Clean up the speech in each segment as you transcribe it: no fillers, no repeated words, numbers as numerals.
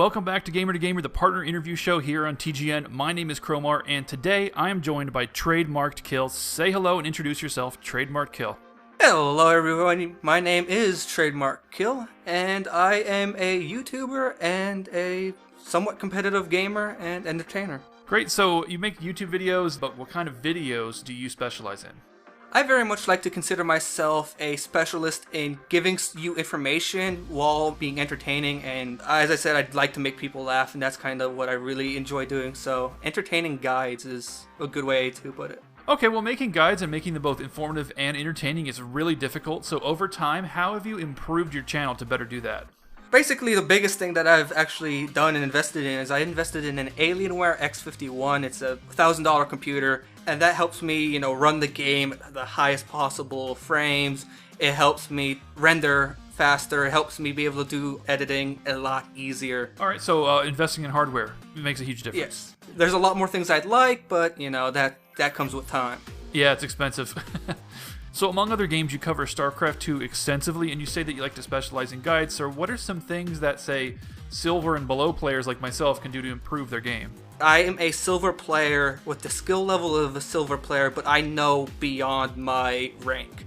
Welcome back to Gamer, the partner interview show here on TGN. My name is Cromar, and today I am joined by TradeMarkdKill. Say hello and introduce yourself, TradeMarkdKill. Hello everyone, my name is TradeMarkdKill, and I am a YouTuber and a somewhat competitive gamer and entertainer. Great, so you make YouTube videos, but what kind of videos do you specialize in? I very much like to consider myself a specialist in giving you information while being entertaining, and as I said, I'd like to make people laugh, and that's kind of what I really enjoy doing, so entertaining guides is a good way to put it. Okay, well, making guides and making them both informative and entertaining is really difficult, so over time, how have you improved your channel to better do that? Basically, the biggest thing that I've actually done and invested in is I invested in an Alienware X51. It's a $1,000 computer, and that helps me, run the game at the highest possible frames. It helps me render faster. It helps me be able to do editing a lot easier. All right, so investing in hardware makes a huge difference. Yes. There's a lot more things I'd like, but, that comes with time. Yeah, it's expensive. So among other games, you cover StarCraft 2 extensively, and you say that you like to specialize in guides. So what are some things that, say, silver and below players like myself can do to improve their game? I am a silver player with the skill level of a silver player, but I know beyond my rank.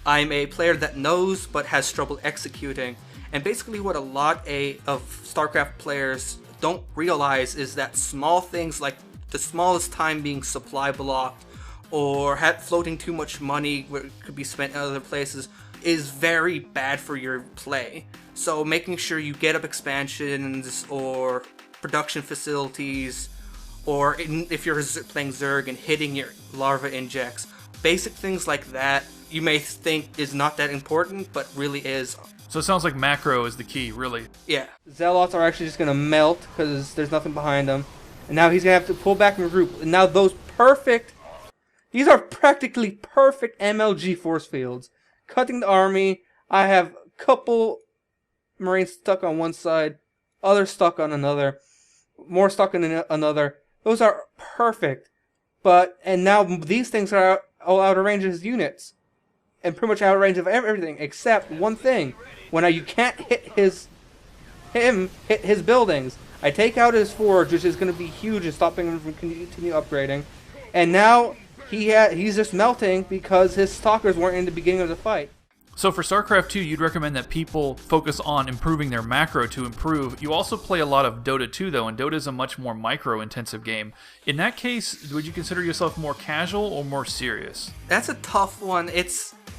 I'm a player that knows but has trouble executing. And basically what a lot of StarCraft players don't realize is that small things like the smallest time being supply blocked, or floating too much money where it could be spent in other places is very bad for your play. So making sure you get up expansions or production facilities, or if you're playing Zerg and hitting your larva injects, basic things like that you may think is not that important, but really is. So it sounds like macro is the key, really. Yeah. Zealots are actually just going to melt because there's nothing behind them. And now he's going to have to pull back and regroup. And now these are practically perfect MLG force fields. Cutting the army. I have a couple Marines stuck on one side, others stuck on another, more stuck on another. Those are perfect. And now these things are all out of range of his units. And pretty much out of range of everything, except one thing. When you can't hit his buildings. I take out his forge, which is going to be huge and stopping him from continue upgrading. And now he's just melting because his stalkers weren't in the beginning of the fight. So for StarCraft 2, you'd recommend that people focus on improving their macro to improve. You also play a lot of Dota 2, though, and Dota is a much more micro-intensive game. In that case, would you consider yourself more casual or more serious? That's a tough one.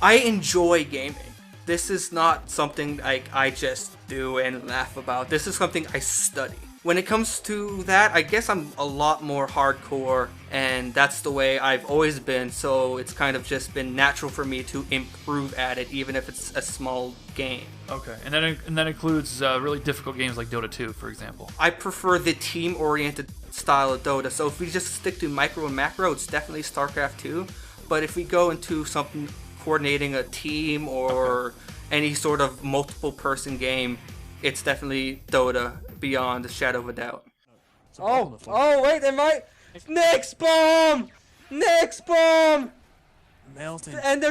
I enjoy gaming. This is not something I just do and laugh about. This is something I study. When it comes to that, I guess I'm a lot more hardcore, and that's the way I've always been, so it's kind of just been natural for me to improve at it, even if it's a small game. Okay, and that includes really difficult games like Dota 2, for example. I prefer the team-oriented style of Dota, so if we just stick to micro and macro, it's definitely StarCraft 2, but if we go into something coordinating a team or any sort of multiple-person game, it's definitely Dota. Beyond a shadow of a doubt. Oh, wait, they might. Next bomb! Next bomb! Melting. And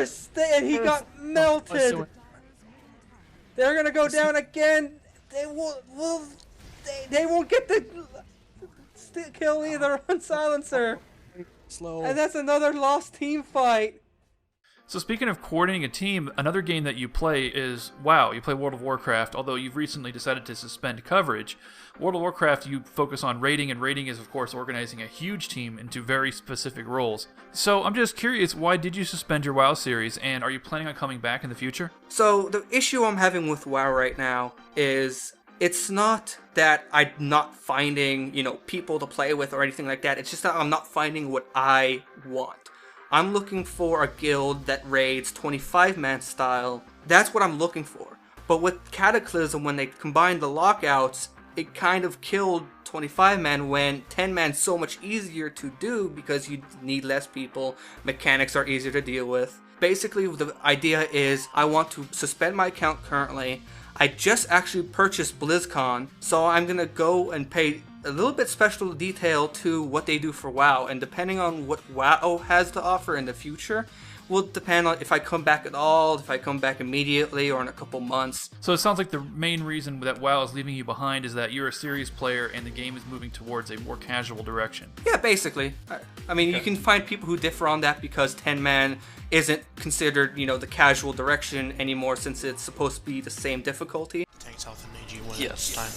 he got melted. They're gonna go down again. They won't get the kill either on Silencer. Slow. And that's another lost team fight. So speaking of coordinating a team, another game that you play is WoW. You play World of Warcraft, although you've recently decided to suspend coverage. World of Warcraft, you focus on raiding, and raiding is, of course, organizing a huge team into very specific roles. So I'm just curious, why did you suspend your WoW series, and are you planning on coming back in the future? So the issue I'm having with WoW right now is it's not that I'm not finding, people to play with or anything like that. It's just that I'm not finding what I want. I'm looking for a guild that raids 25-man style. That's what I'm looking for. But with Cataclysm, when they combined the lockouts, it kind of killed 25-man when 10-man's so much easier to do because you need less people, mechanics are easier to deal with. Basically, the idea is I want to suspend my account currently. I just actually purchased BlizzCon, so I'm going to go and pay a little bit special detail to what they do for WoW, and depending on what WoW has to offer in the future, will depend on if I come back at all, if I come back immediately, or in a couple months. So it sounds like the main reason that WoW is leaving you behind is that you're a serious player and the game is moving towards a more casual direction. Yeah, basically. I mean, you can find people who differ on that because 10-man isn't considered, the casual direction anymore since it's supposed to be the same difficulty. Tank's health and AG win Yes. this time.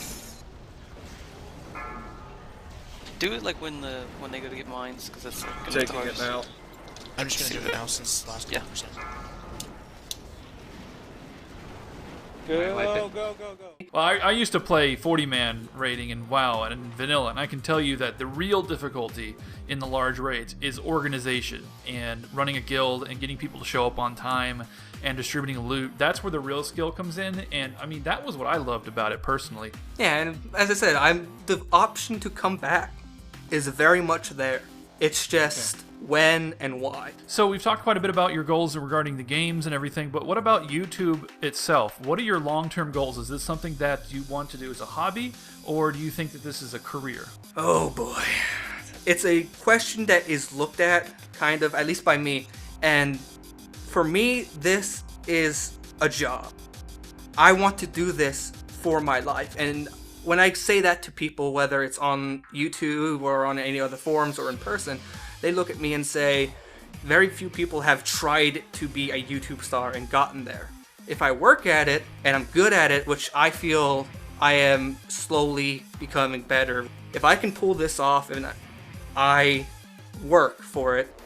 Do it like when they go to get mines, because that's like gonna be the Taking it hardest. now. I'm just gonna do it now since last Yeah. 10%. Go. Well, I used to play 40-man raiding in WoW and in Vanilla, and I can tell you that the real difficulty in the large raids is organization and running a guild and getting people to show up on time and distributing loot. That's where the real skill comes in, and I mean, that was what I loved about it personally. Yeah, and as I said, the option to come back is very much there. It's just when and why. So we've talked quite a bit about your goals regarding the games and everything, but what about YouTube itself? What are your long-term goals? Is this something that you want to do as a hobby, or do you think that this is a career? Oh boy. It's a question that is looked at, kind of, at least by me, and for me, this is a job. I want to do this for my life, and when I say that to people, whether it's on YouTube or on any other forums or in person, they look at me and say, very few people have tried to be a YouTube star and gotten there. If I work at it, and I'm good at it, which I feel I am slowly becoming better, if I can pull this off and I work for it,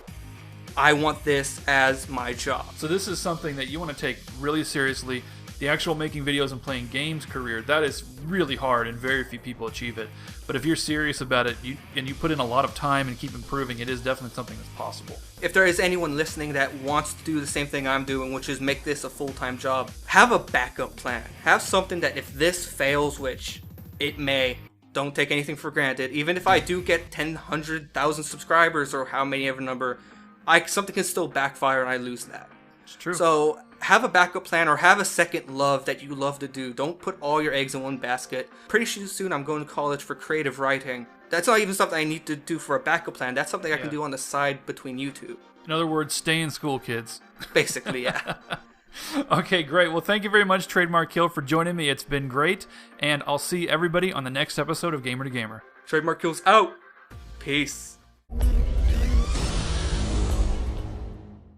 I want this as my job. So this is something that you want to take really seriously. The actual making videos and playing games career, that is really hard and very few people achieve it. But if you're serious about it and you put in a lot of time and keep improving, it is definitely something that's possible. If there is anyone listening that wants to do the same thing I'm doing, which is make this a full-time job, have a backup plan. Have something that if this fails, which it may, don't take anything for granted. Even if I do get 10, 100,000 subscribers or how many ever number, something can still backfire and I lose that. It's true. So have a backup plan or have a second love that you love to do. Don't put all your eggs in one basket. Pretty soon I'm going to college for creative writing. That's not even something I need to do for a backup plan. That's something I can do on the side between YouTube. In other words, stay in school, kids. Basically, yeah. Okay, great. Well, thank you very much, TradeMarkdKill, for joining me. It's been great, and I'll see everybody on the next episode of Gamer to Gamer. TradeMarkdKill's out. Peace.